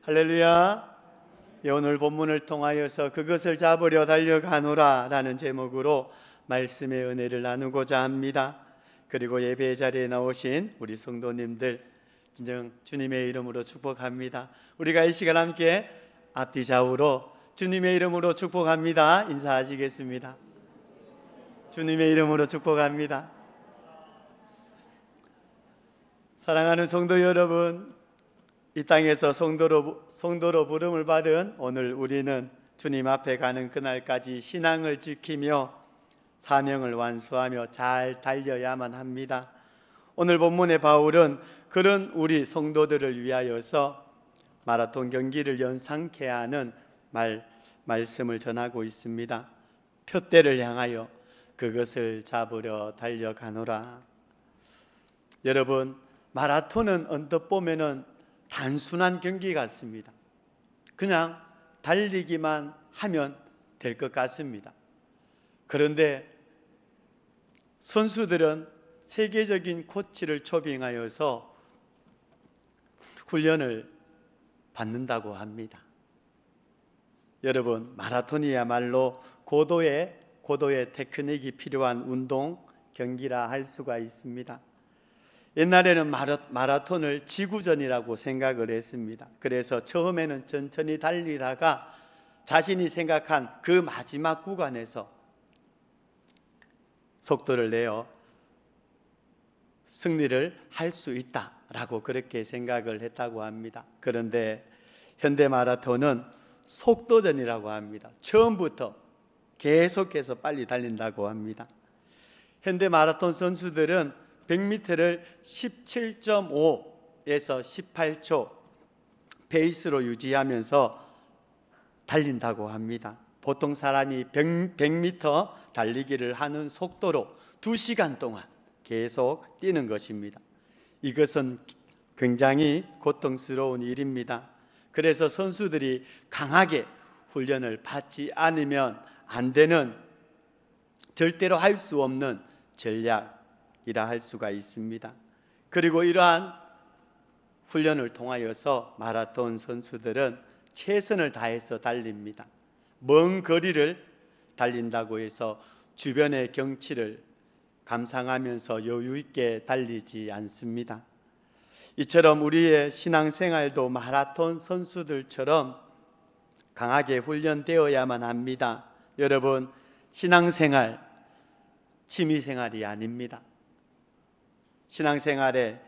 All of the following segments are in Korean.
할렐루야. 오늘 본문을 통하여서 그것을 잡으려 달려가노라 라는 제목으로 말씀의 은혜를 나누고자 합니다. 그리고 예배 자리에 나오신 우리 성도님들 진정 주님의 이름으로 축복합니다. 우리가 이 시간 함께 앞뒤 좌우로 주님의 이름으로 축복합니다. 인사하시겠습니다. 주님의 이름으로 축복합니다. 사랑하는 성도 여러분, 이 땅에서 성도로 부름을 받은 오늘 우리는 주님 앞에 가는 그날까지 신앙을 지키며 사명을 완수하며 잘 달려야만 합니다. 오늘 본문의 바울은 그런 우리 성도들을 위하여서 마라톤 경기를 연상케 하는 말씀을 전하고 있습니다. 표대를 향하여 그것을 잡으려 달려가노라. 여러분, 마라톤은 언뜻 보면은 단순한 경기 같습니다. 그냥 달리기만 하면 될 것 같습니다. 그런데 선수들은 세계적인 코치를 초빙하여서 훈련을 받는다고 합니다. 여러분, 마라톤이야말로 고도의 테크닉이 필요한 운동 경기라 할 수가 있습니다. 옛날에는 마라톤을 지구전이라고 생각을 했습니다. 그래서 처음에는 천천히 달리다가 자신이 생각한 그 마지막 구간에서 속도를 내어 승리를 할 수 있다라고 그렇게 생각을 했다고 합니다. 그런데 현대 마라톤은 속도전이라고 합니다. 처음부터 계속해서 빨리 달린다고 합니다. 현대 마라톤 선수들은 100m를 17.5에서 18초 페이스로 유지하면서 달린다고 합니다. 보통 사람이 100m 달리기를 하는 속도로 2시간 동안 계속 뛰는 것입니다. 이것은 굉장히 고통스러운 일입니다. 그래서 선수들이 강하게 훈련을 받지 않으면 안 되는, 절대로 할 수 없는 전략이라 할 수가 있습니다. 그리고 이러한 훈련을 통하여서 마라톤 선수들은 최선을 다해서 달립니다. 먼 거리를 달린다고 해서 주변의 경치를 감상하면서 여유 있게 달리지 않습니다. 이처럼 우리의 신앙생활도 마라톤 선수들처럼 강하게 훈련되어야만 합니다. 여러분, 신앙생활 취미생활이 아닙니다. 신앙생활에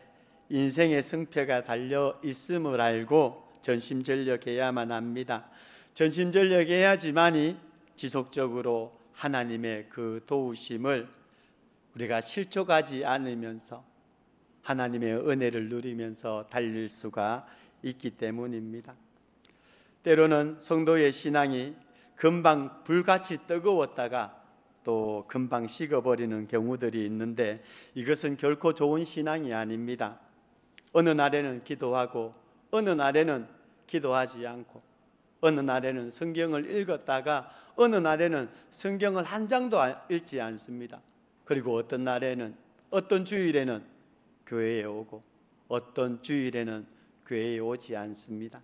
인생의 승패가 달려 있음을 알고 전심전력해야만 합니다. 전심전력해야지만이 지속적으로 하나님의 그 도우심을 우리가 실족하지 않으면서 하나님의 은혜를 누리면서 달릴 수가 있기 때문입니다. 때로는 성도의 신앙이 금방 불같이 뜨거웠다가 또 금방 식어버리는 경우들이 있는데 이것은 결코 좋은 신앙이 아닙니다. 어느 날에는 기도하고 어느 날에는 기도하지 않고 어느 날에는 성경을 읽었다가 어느 날에는 성경을 한 장도 읽지 않습니다. 그리고 어떤 날에는, 어떤 주일에는 교회에 오고 어떤 주일에는 교회에 오지 않습니다.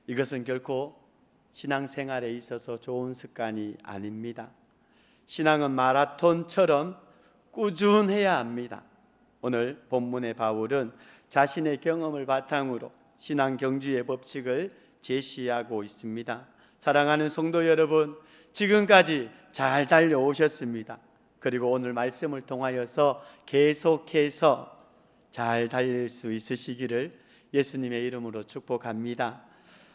이것은 결코 신앙생활에 있어서 좋은 습관이 아닙니다. 신앙은 마라톤처럼 꾸준해야 합니다. 오늘 본문의 바울은 자신의 경험을 바탕으로 신앙 경주의 법칙을 제시하고 있습니다. 사랑하는 성도 여러분, 지금까지 잘 달려오셨습니다. 그리고 오늘 말씀을 통하여서 계속해서 잘 달릴 수 있으시기를 예수님의 이름으로 축복합니다.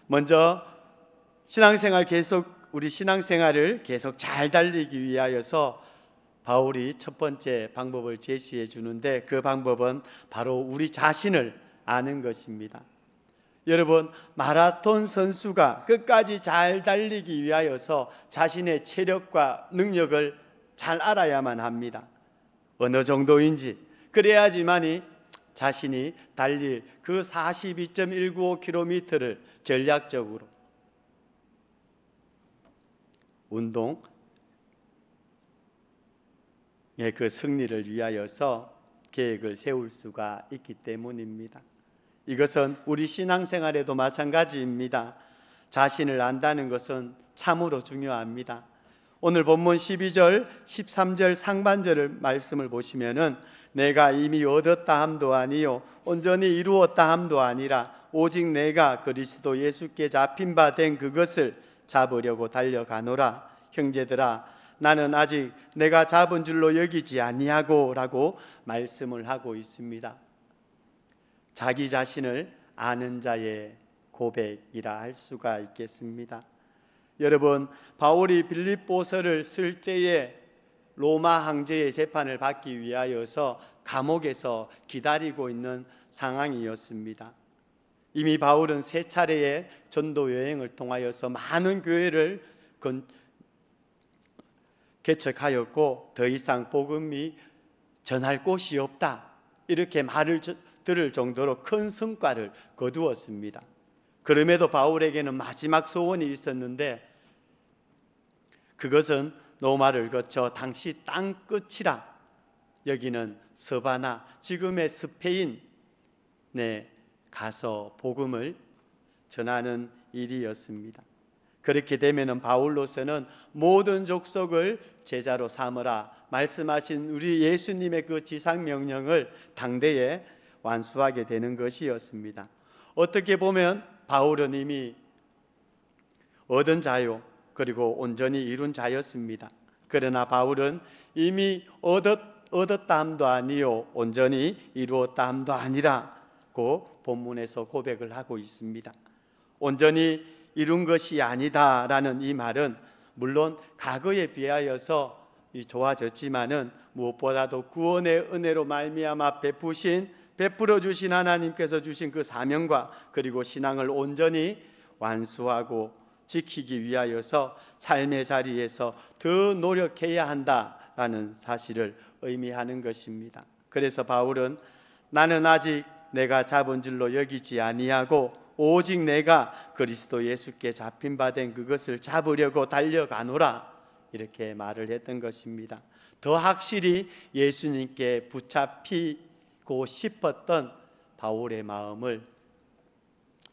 먼저 우리 신앙생활을 계속 잘 달리기 위하여서 바울이 첫 번째 방법을 제시해 주는데 그 방법은 바로 우리 자신을 아는 것입니다. 여러분, 마라톤 선수가 끝까지 잘 달리기 위하여서 자신의 체력과 능력을 잘 알아야만 합니다. 어느 정도인지, 그래야지만이 자신이 달릴 그 42.195km를 전략적으로 운동의 그 승리를 위하여서 계획을 세울 수가 있기 때문입니다. 이것은 우리 신앙생활에도 마찬가지입니다. 자신을 안다는 것은 참으로 중요합니다. 오늘 본문 12절, 13절 상반절을 말씀을 보시면은 내가 이미 얻었다 함도 아니요 온전히 이루었다 함도 아니라 오직 내가 그리스도 예수께 잡힌 바 된 그것을 잡으려고 달려가노라. 형제들아 나는 아직 내가 잡은 줄로 여기지 아니하고 라고 말씀을 하고 있습니다. 자기 자신을 아는 자의 고백이라 할 수가 있겠습니다. 여러분, 바울이 빌립보서를 쓸 때에 로마 황제의 재판을 받기 위하여서 감옥에서 기다리고 있는 상황이었습니다. 이미 바울은 세 차례의 전도 여행을 통하여서 많은 교회를 개척하였고 더 이상 복음이 전할 곳이 없다 이렇게 말을 들을 정도로 큰 성과를 거두었습니다. 그럼에도 바울에게는 마지막 소원이 있었는데 그것은 로마를 거쳐 당시 땅 끝이라 여기는 서바나 지금의 스페인에 가서 복음을 전하는 일이었습니다. 그렇게 되면은 바울로서는 모든 족속을 제자로 삼으라 말씀하신 우리 예수님의 그 지상 명령을 당대에 완수하게 되는 것이었습니다. 어떻게 보면 바울은 이미 얻은 자요 그리고 온전히 이룬 자였습니다. 그러나 바울은 이미 얻었다 함도 아니요 온전히 이루었다 함도 아니라고 본문에서 고백을 하고 있습니다. 온전히 이룬 것이 아니다라는 이 말은 물론 과거에 비하여서 좋아졌지만은 무엇보다도 구원의 은혜로 말미암아 베풀어 주신 하나님께서 주신 그 사명과 그리고 신앙을 온전히 완수하고 지키기 위하여서 삶의 자리에서 더 노력해야 한다라는 사실을 의미하는 것입니다. 그래서 바울은 나는 아직 내가 잡은 줄로 여기지 아니하고 오직 내가 그리스도 예수께 잡힌 바 된 그것을 잡으려고 달려가노라 이렇게 말을 했던 것입니다. 더 확실히 예수님께 붙잡히고 싶었던 바울의 마음을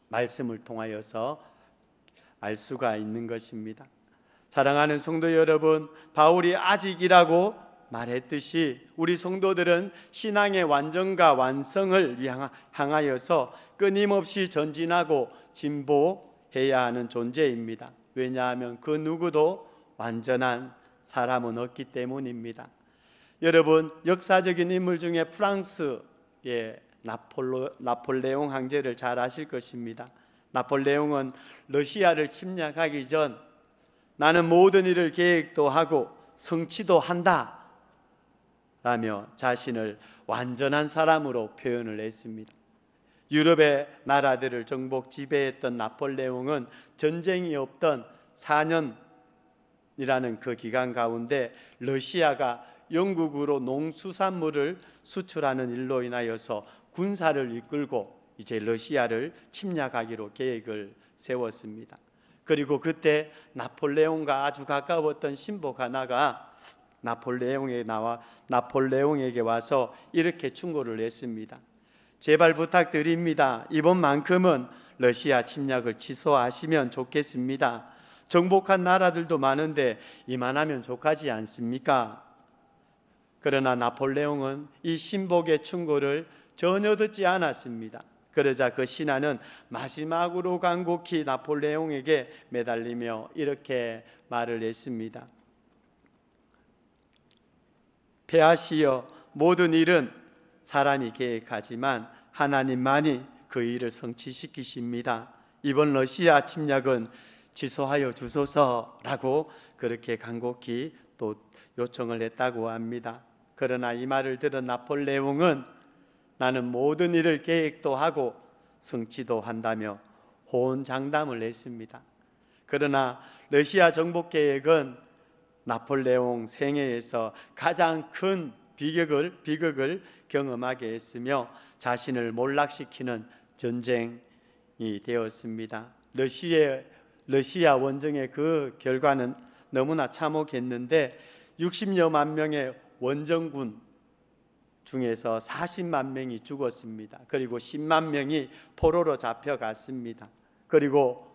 말씀을 통하여서 알 수가 있는 것입니다. 사랑하는 성도 여러분, 바울이 아직이라고 말했듯이 우리 성도들은 신앙의 완전과 완성을 향하여서 끊임없이 전진하고 진보해야 하는 존재입니다. 왜냐하면 그 누구도 완전한 사람은 없기 때문입니다. 여러분, 역사적인 인물 중에 프랑스의 나폴레옹 황제를 잘 아실 것입니다. 나폴레옹은 러시아를 침략하기 전 나는 모든 일을 계획도 하고 성취도 한다 라며 자신을 완전한 사람으로 표현을 했습니다. 유럽의 나라들을 정복 지배했던 나폴레옹은 전쟁이 없던 4년이라는 그 기간 가운데 러시아가 영국으로 농수산물을 수출하는 일로 인하여서 군사를 이끌고 이제 러시아를 침략하기로 계획을 세웠습니다. 그리고 그때 나폴레옹과 아주 가까웠던 신복 하나가 나폴레옹에게 와서 이렇게 충고를 했습니다. 제발 부탁드립니다. 이번만큼은 러시아 침략을 취소하시면 좋겠습니다. 정복한 나라들도 많은데 이만하면 족하지 않습니까? 그러나 나폴레옹은 이 신복의 충고를 전혀 듣지 않았습니다. 그러자 그 신하는 마지막으로 간곡히 나폴레옹에게 매달리며 이렇게 말을 했습니다. 폐하시여, 모든 일은 사람이 계획하지만 하나님만이 그 일을 성취시키십니다. 이번 러시아 침략은 취소하여 주소서라고 그렇게 간곡히 또 요청을 했다고 합니다. 그러나 이 말을 들은 나폴레옹은 나는 모든 일을 계획도 하고 성취도 한다며 호언장담을 했습니다. 그러나 러시아 정복 계획은 나폴레옹 생애에서 가장 큰 비극을 경험하게 했으며 자신을 몰락시키는 전쟁이 되었습니다. 러시아 원정의 그 결과는 너무나 참혹했는데 60여만 명의 원정군 중에서 40만 명이 죽었습니다. 그리고 10만 명이 포로로 잡혀갔습니다. 그리고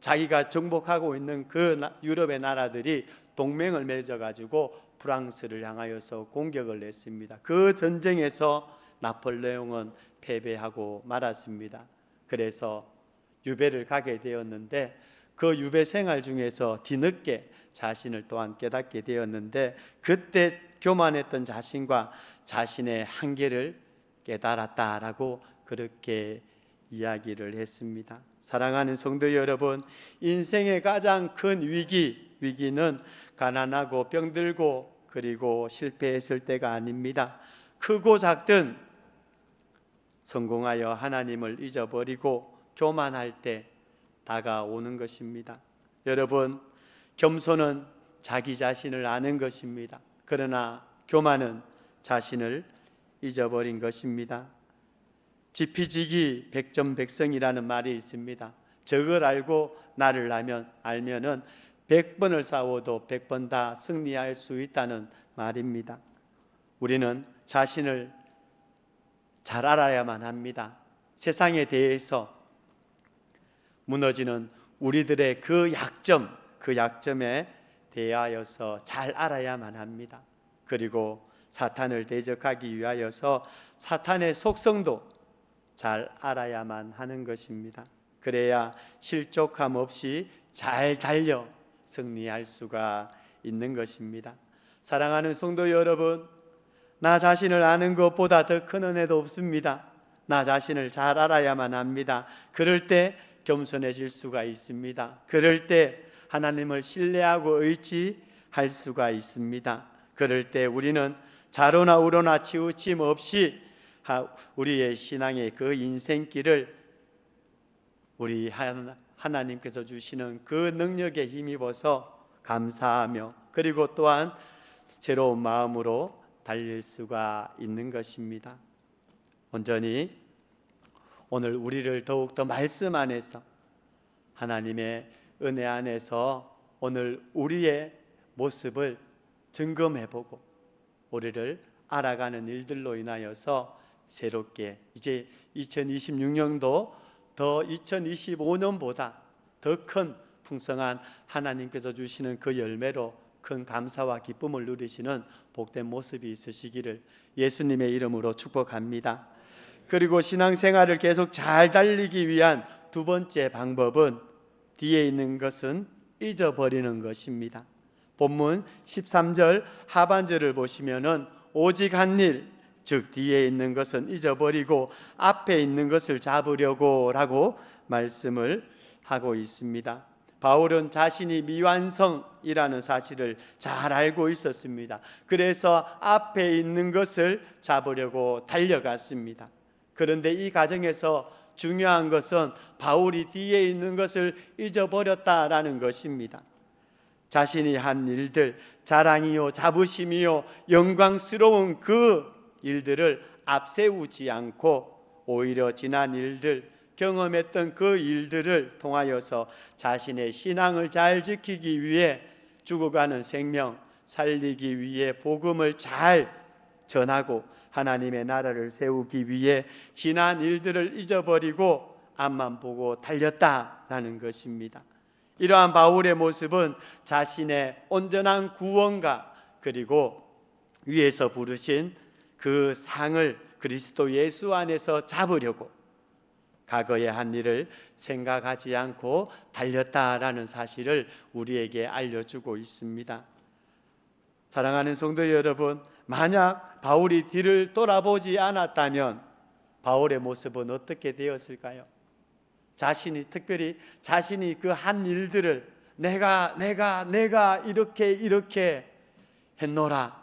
자기가 정복하고 있는 그 유럽의 나라들이 동맹을 맺어가지고 프랑스를 향하여서 공격을 했습니다. 그 전쟁에서 나폴레옹은 패배하고 말았습니다. 그래서 유배를 가게 되었는데 그 유배 생활 중에서 뒤늦게 자신을 또한 깨닫게 되었는데 그때 교만했던 자신과 자신의 한계를 깨달았다라고 그렇게 이야기를 했습니다. 사랑하는 성도 여러분, 인생의 가장 큰 위기는 가난하고 병들고 그리고 실패했을 때가 아닙니다. 크고 작든 성공하여 하나님을 잊어버리고 교만할 때 다가오는 것입니다. 여러분, 겸손은 자기 자신을 아는 것입니다. 그러나 교만은 자신을 잊어버린 것입니다. 지피지기 백전백승이라는 말이 있습니다. 적을 알고 나를 알면은 100번을 싸워도 100번 다 승리할 수 있다는 말입니다. 우리는 자신을 잘 알아야만 합니다. 세상에 대해서 무너지는 우리들의 그 약점에 대하여서 잘 알아야만 합니다. 그리고 사탄을 대적하기 위하여서 사탄의 속성도 잘 알아야만 하는 것입니다. 그래야 실족함 없이 잘 달려 승리할 수가 있는 것입니다. 사랑하는 성도 여러분, 나 자신을 아는 것보다 더 큰 은혜도 없습니다. 나 자신을 잘 알아야만 합니다. 그럴 때 겸손해질 수가 있습니다. 그럴 때 하나님을 신뢰하고 의지할 수가 있습니다. 그럴 때 우리는 자로나 우로나 치우침 없이 우리의 신앙의 그 인생길을 우리 하나님께서 주시는 그 능력에 힘입어서 감사하며 그리고 또한 새로운 마음으로 달릴 수가 있는 것입니다. 온전히 오늘 우리를 더욱더 말씀 안에서 하나님의 은혜 안에서 오늘 우리의 모습을 점검해보고 우리를 알아가는 일들로 인하여서 새롭게 이제 2026년도 더 2025년보다 더 큰 풍성한 하나님께서 주시는 그 열매로 큰 감사와 기쁨을 누리시는 복된 모습이 있으시기를 예수님의 이름으로 축복합니다. 그리고 신앙생활을 계속 잘 달리기 위한 두 번째 방법은 뒤에 있는 것은 잊어버리는 것입니다. 본문 13절 하반절을 보시면은 오직 한 일, 즉 뒤에 있는 것은 잊어버리고 앞에 있는 것을 잡으려고 라고 말씀을 하고 있습니다. 바울은 자신이 미완성이라는 사실을 잘 알고 있었습니다. 그래서 앞에 있는 것을 잡으려고 달려갔습니다. 그런데 이 과정에서 중요한 것은 바울이 뒤에 있는 것을 잊어버렸다라는 것입니다. 자신이 한 일들, 자랑이요 자부심이요 영광스러운 그 일들을 앞세우지 않고 오히려 지난 일들, 경험했던 그 일들을 통하여서 자신의 신앙을 잘 지키기 위해 죽어가는 생명 살리기 위해 복음을 잘 전하고 하나님의 나라를 세우기 위해 지난 일들을 잊어버리고 앞만 보고 달렸다라는 것입니다. 이러한 바울의 모습은 자신의 온전한 구원과 그리고 위에서 부르신 그 상을 그리스도 예수 안에서 잡으려고 과거의 한 일을 생각하지 않고 달렸다라는 사실을 우리에게 알려주고 있습니다. 사랑하는 성도 여러분, 만약 바울이 뒤를 돌아보지 않았다면 바울의 모습은 어떻게 되었을까요? 특별히 자신이 그 한 일들을 내가 이렇게 했노라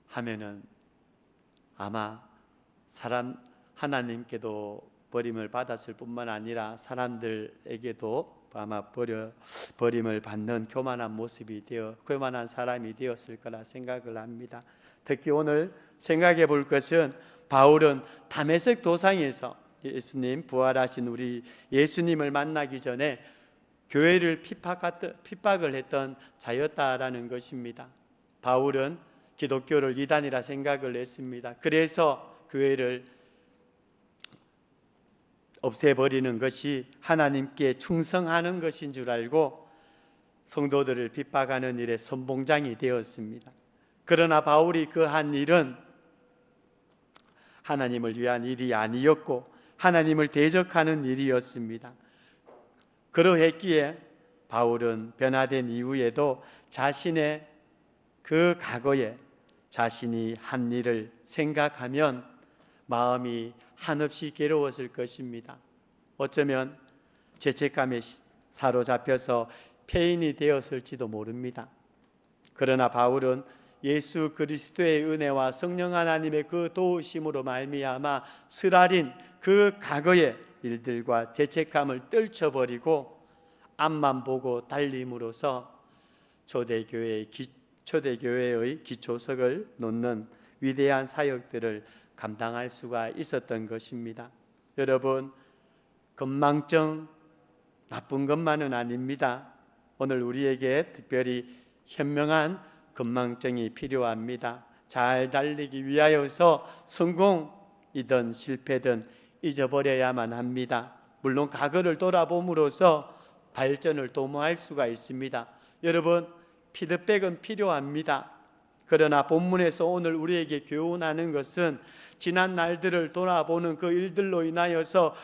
하면은 아마 하나님께도 버림을 받았을 뿐만 아니라 사람들에게도 아마 버림을 받는 교만한 교만한 사람이 되었을 거라 생각을 합니다. 특히 오늘 생각해 볼 것은 바울은 다메섹 도상에서 예수님 부활하신 우리 예수님을 만나기 전에 교회를 핍박을 했던 자였다라는 것입니다. 바울은 기독교를 이단이라 생각을 했습니다. 그래서 교회를 없애버리는 것이 하나님께 충성하는 것인 줄 알고 성도들을 핍박하는 일에 선봉장이 되었습니다. 그러나 바울이 그 한 일은 하나님을 위한 일이 아니었고 하나님을 대적하는 일이었습니다. 그러했기에 바울은 변화된 이후에도 자신의 그 과거에 자신이 한 일을 생각하면 마음이 한없이 괴로웠을 것입니다. 어쩌면 죄책감에 사로잡혀서 폐인이 되었을지도 모릅니다. 그러나 바울은 예수 그리스도의 은혜와 성령 하나님의 그 도우심으로 말미암아 스라린 그 과거의 일들과 죄책감을 떨쳐버리고 앞만 보고 달림으로써 초대교회의 기초석을 놓는 위대한 사역들을 감당할 수가 있었던 것입니다. 여러분, 건망증 나쁜 것만은 아닙니다. 오늘 우리에게 특별히 현명한 건망증이 필요합니다. 잘 달리기 위하여서 성공이든 실패든 잊어버려야만 합니다. 물론 과거를 돌아봄으로써 발전을 도모할 수가 있습니다. 여러분, 피드백은 필요합니다. 그러나 본문에서 오늘 우리에게 교훈하는 것은 지난 날들을 돌아보는 그 일들로 인하여서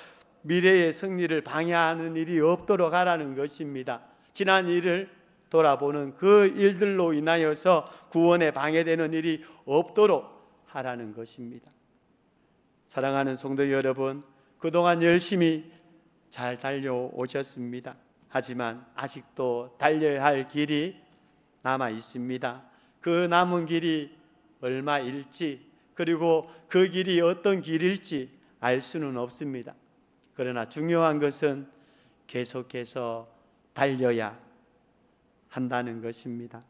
미래의 승리를 방해하는 일이 없도록 하라는 것입니다. 지난 일을 돌아보는 그 일들로 인하여서 구원에 방해되는 일이 없도록 하라는 것입니다. 사랑하는 성도 여러분, 그동안 열심히 잘 달려오셨습니다. 하지만 아직도 달려야 할 길이 남아 있습니다. 그 남은 길이 얼마일지, 그리고 그 길이 어떤 길일지 알 수는 없습니다. 그러나 중요한 것은 계속해서 달려야 한다는 것입니다.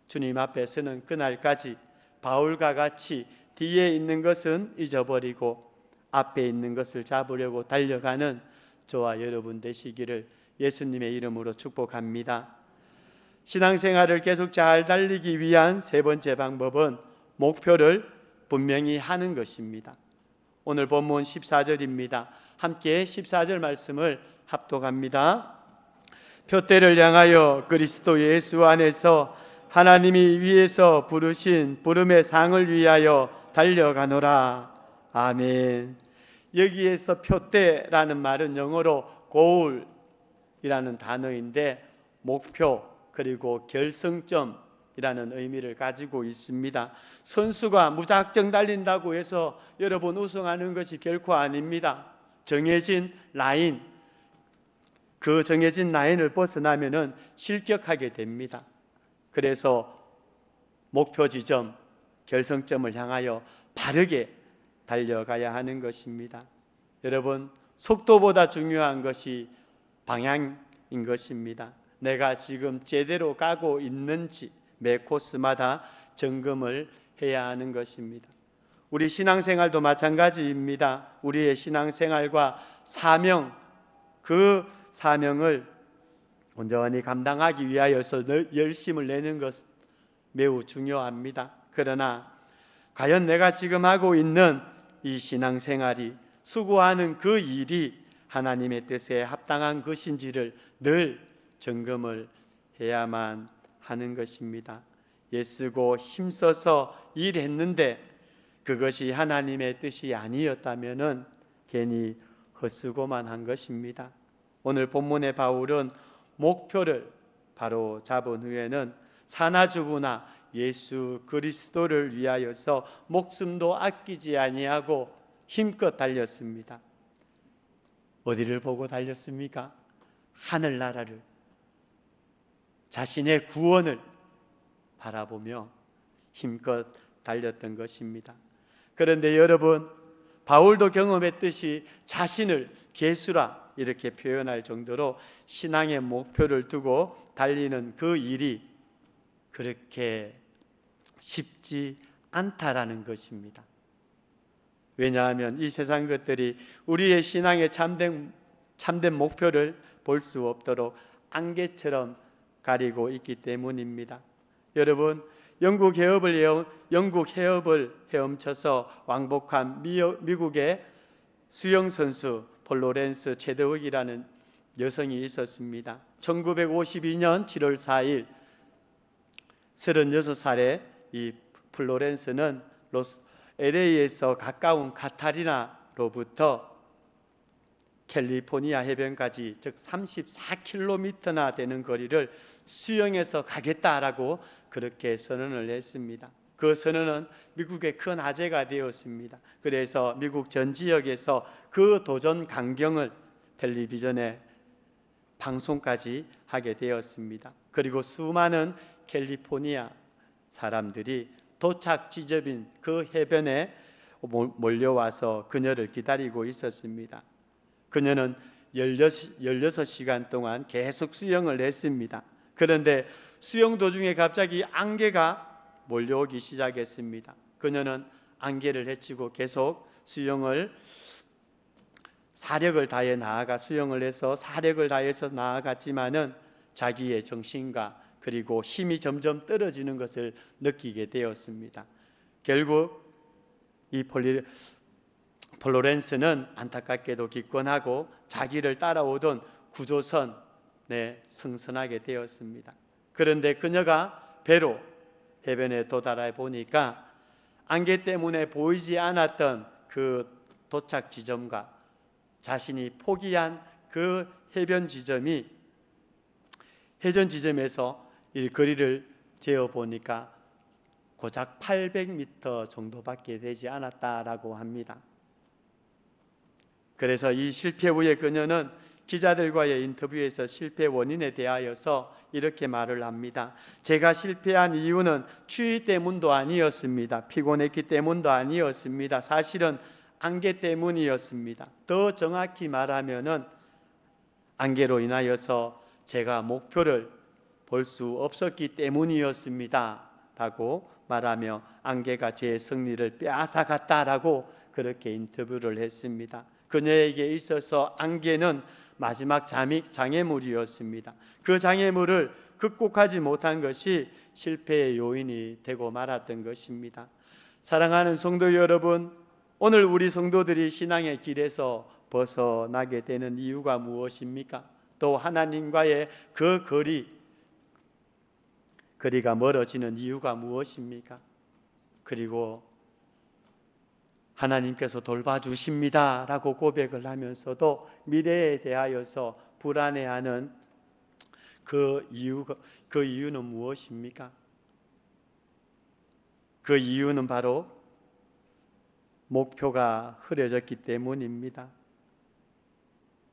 주님 앞에 서는 그날까지 바울과 같이 뒤에 있는 것은 잊어버리고 앞에 있는 것을 잡으려고 달려가는 저와 여러분 되시기를 예수님의 이름으로 축복합니다. 신앙생활을 계속 잘 달리기 위한 세 번째 방법은 목표를 분명히 하는 것입니다. 오늘 본문 14절입니다. 함께 14절 말씀을 합독합니다. 표대를 향하여 그리스도 예수 안에서 하나님이 위에서 부르신 부름의 상을 위하여 달려가노라. 아멘. 여기에서 표대라는 말은 영어로 goal이라는 단어인데 목표 그리고 결승점이라는 의미를 가지고 있습니다. 선수가 무작정 달린다고 해서 여러분 우승하는 것이 결코 아닙니다. 정해진 라인, 그 정해진 라인을 벗어나면은 실격하게 됩니다. 그래서 목표 지점, 결승점을 향하여 바르게 달려가야 하는 것입니다. 여러분, 속도보다 중요한 것이 방향인 것입니다. 내가 지금 제대로 가고 있는지 매 코스마다 점검을 해야 하는 것입니다. 우리 신앙생활도 마찬가지입니다. 우리의 신앙생활과 사명, 그 사명을 온전히 감당하기 위하여서 열심을 내는 것 매우 중요합니다. 그러나 과연 내가 지금 하고 있는 이 신앙생활이 수고하는 그 일이 하나님의 뜻에 합당한 것인지를 늘 점검을 해야만 하는 것입니다. 애쓰고 힘써서 일했는데 그것이 하나님의 뜻이 아니었다면은 괜히 헛수고만 한 것입니다. 오늘 본문의 바울은 목표를 바로 잡은 후에는 사나 죽으나 예수 그리스도를 위하여서 목숨도 아끼지 아니하고 힘껏 달렸습니다. 어디를 보고 달렸습니까? 하늘나라를, 자신의 구원을 바라보며 힘껏 달렸던 것입니다. 그런데 여러분, 바울도 경험했듯이 자신을 개수라 이렇게 표현할 정도로 신앙의 목표를 두고 달리는 그 일이 그렇게 쉽지 않다라는 것입니다. 왜냐하면 이 세상 것들이 우리의 신앙의 참된 목표를 볼 수 없도록 안개처럼 가리고 있기 때문입니다. 여러분, 영국 해협을 헤엄쳐서 왕복한 미국의 수영 선수 플로렌스 체드윅이라는 여성이 있었습니다. 1952년 7월 4일 36살의 이 플로렌스는 LA에서 가까운 카타리나로부터 캘리포니아 해변까지, 즉 34km나 되는 거리를 수영해서 가겠다라고 그렇게 선언을 했습니다. 그 선언은 미국의 큰 화제가 되었습니다. 그래서 미국 전 지역에서 그 도전 광경을 텔레비전에 방송까지 하게 되었습니다. 그리고 수많은 캘리포니아 사람들이 도착 지점인 그 해변에 몰려와서 그녀를 기다리고 있었습니다. 그녀는 16시간 동안 계속 수영을 했습니다. 그런데 수영 도중에 갑자기 안개가 몰려오기 시작했습니다. 그녀는 안개를 헤치고 계속 사력을 다해 수영을 해서 사력을 다해서 나아갔지만은 자기의 정신과 그리고 힘이 점점 떨어지는 것을 느끼게 되었습니다. 결국 이 플로렌스는 안타깝게도 기권하고 자기를 따라오던 구조선에 승선하게 되었습니다. 그런데 그녀가 배로 해변에 도달해 보니까 안개 때문에 보이지 않았던 그 도착 지점과 자신이 포기한 그 해변 지점에서 이 거리를 재어 보니까 고작 800m 정도밖에 되지 않았다라고 합니다. 그래서 이 실패 후에 그녀는 기자들과의 인터뷰에서 실패 원인에 대하여서 이렇게 말을 합니다. 제가 실패한 이유는 추위 때문도 아니었습니다. 피곤했기 때문도 아니었습니다. 사실은 안개 때문이었습니다. 더 정확히 말하면은 안개로 인하여서 제가 목표를 볼 수 없었기 때문이었습니다 라고 말하며 안개가 제 승리를 빼앗아갔다라고 그렇게 인터뷰를 했습니다. 그녀에게 있어서 안개는 마지막 장애물이었습니다. 그 장애물을 극복하지 못한 것이 실패의 요인이 되고 말았던 것입니다. 사랑하는 성도 여러분, 오늘 우리 성도들이 신앙의 길에서 벗어나게 되는 이유가 무엇입니까? 또 하나님과의 그 거리가 멀어지는 이유가 무엇입니까? 그리고 하나님께서 돌봐주십니다 라고 고백을 하면서도 미래에 대하여서 불안해하는 그 이유는 무엇입니까? 그 이유는 바로 목표가 흐려졌기 때문입니다.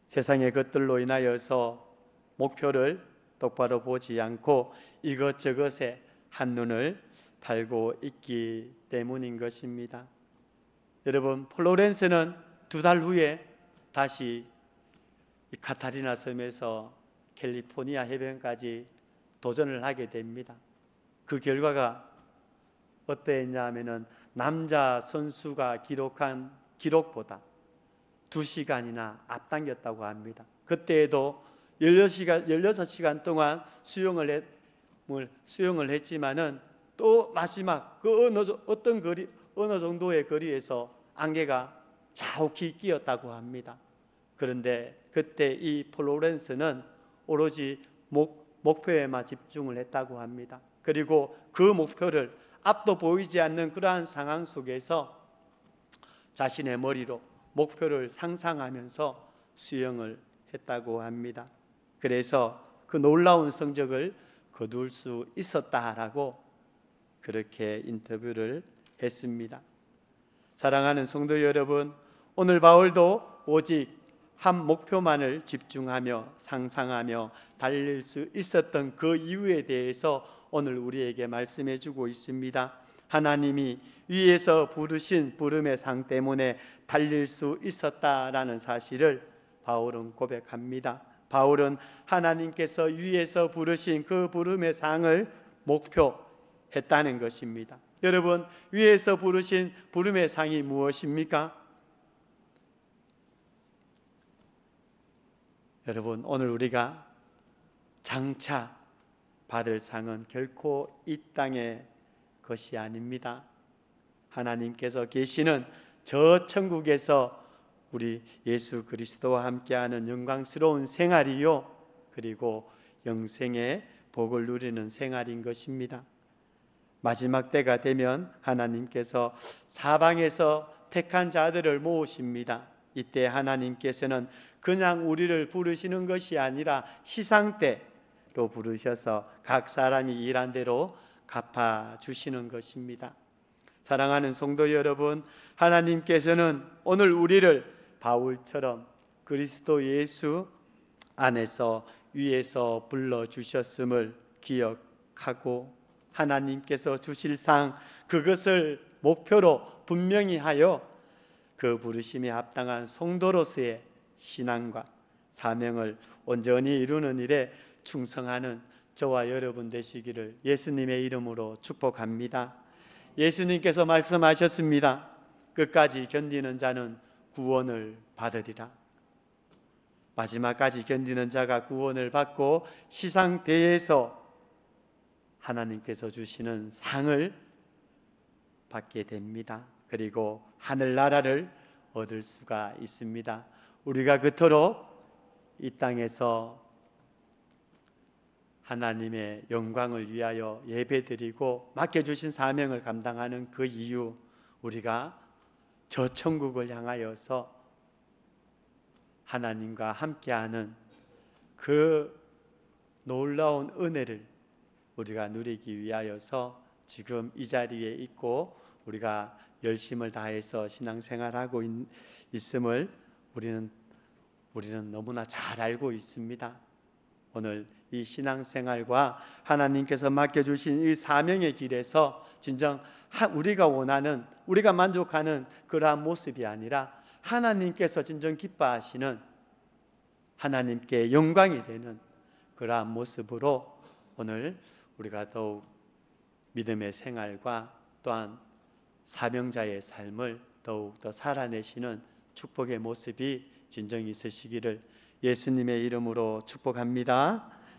세상의 것들로 인하여서 목표를 똑바로 보지 않고 이것저것에 한눈을 팔고 있기 때문인 것입니다. 여러분, 플로렌스는 2달 후에 다시 카타리나 섬에서 캘리포니아 해변까지 도전을 하게 됩니다. 그 결과가 어떠했냐 하면은 남자 선수가 기록한 기록보다 2시간이나 앞당겼다고 합니다. 그때에도 16시간 동안 수영을 했지만은 또 마지막 그 어느 정도의 거리에서 안개가 자욱히 끼었다고 합니다. 그런데 그때 이 플로렌스는 오로지 목표에만 집중을 했다고 합니다. 그리고 그 목표를 앞도 보이지 않는 그러한 상황 속에서 자신의 머리로 목표를 상상하면서 수영을 했다고 합니다. 그래서 그 놀라운 성적을 거둘 수 있었다라고 그렇게 인터뷰를 했습니다. 사랑하는 성도 여러분, 오늘 바울도 오직 한 목표만을 집중하며 상상하며 달릴 수 있었던 그 이유에 대해서 오늘 우리에게 말씀해 주고 있습니다. 하나님이 위에서 부르신 부름의 상 때문에 달릴 수 있었다라는 사실을 바울은 고백합니다. 바울은 하나님께서 위에서 부르신 그 부름의 상을 목표했다는 것입니다. 여러분, 위에서 부르신 부름의 상이 무엇입니까? 여러분, 오늘 우리가 장차 받을 상은 결코 이 땅에 것이 아닙니다. 하나님께서 계시는 저 천국에서 우리 예수 그리스도와 함께하는 영광스러운 생활이요, 그리고 영생의 복을 누리는 생활인 것입니다. 마지막 때가 되면 하나님께서 사방에서 택한 자들을 모으십니다. 이때 하나님께서는 그냥 우리를 부르시는 것이 아니라 시상대로 부르셔서 각 사람이 일한 대로 갚아주시는 것입니다. 사랑하는 성도 여러분, 하나님께서는 오늘 우리를 바울처럼 그리스도 예수 안에서 위에서 불러주셨음을 기억하고 하나님께서 주실 상, 그것을 목표로 분명히 하여 그 부르심에 합당한 성도로서의 신앙과 사명을 온전히 이루는 일에 충성하는 저와 여러분 되시기를 예수님의 이름으로 축복합니다. 예수님께서 말씀하셨습니다. 끝까지 견디는 자는 구원을 받으리라. 마지막까지 견디는 자가 구원을 받고 시상대에서 하나님께서 주시는 상을 받게 됩니다. 그리고 하늘나라를 얻을 수가 있습니다. 우리가 그토록 이 땅에서 하나님의 영광을 위하여 예배드리고 맡겨주신 사명을 감당하는 그 이유, 우리가 저 천국을 향하여서 하나님과 함께하는 그 놀라운 은혜를 우리가 누리기 위하여서 지금 이 자리에 있고 우리가 열심을 다해서 신앙생활하고 있음을 우리는 너무나 잘 알고 있습니다. 오늘 이 신앙생활과 하나님께서 맡겨주신 이 사명의 길에서 진정 우리가 원하는, 우리가 만족하는 그러한 모습이 아니라 하나님께서 진정 기뻐하시는, 하나님께 영광이 되는 그러한 모습으로 오늘 우리가 더욱 믿음의 생활과 또한 사명자의 삶을 더욱 더 살아내시는 축복의 모습이 진정 있으시기를 예수님의 이름으로 축복합니다.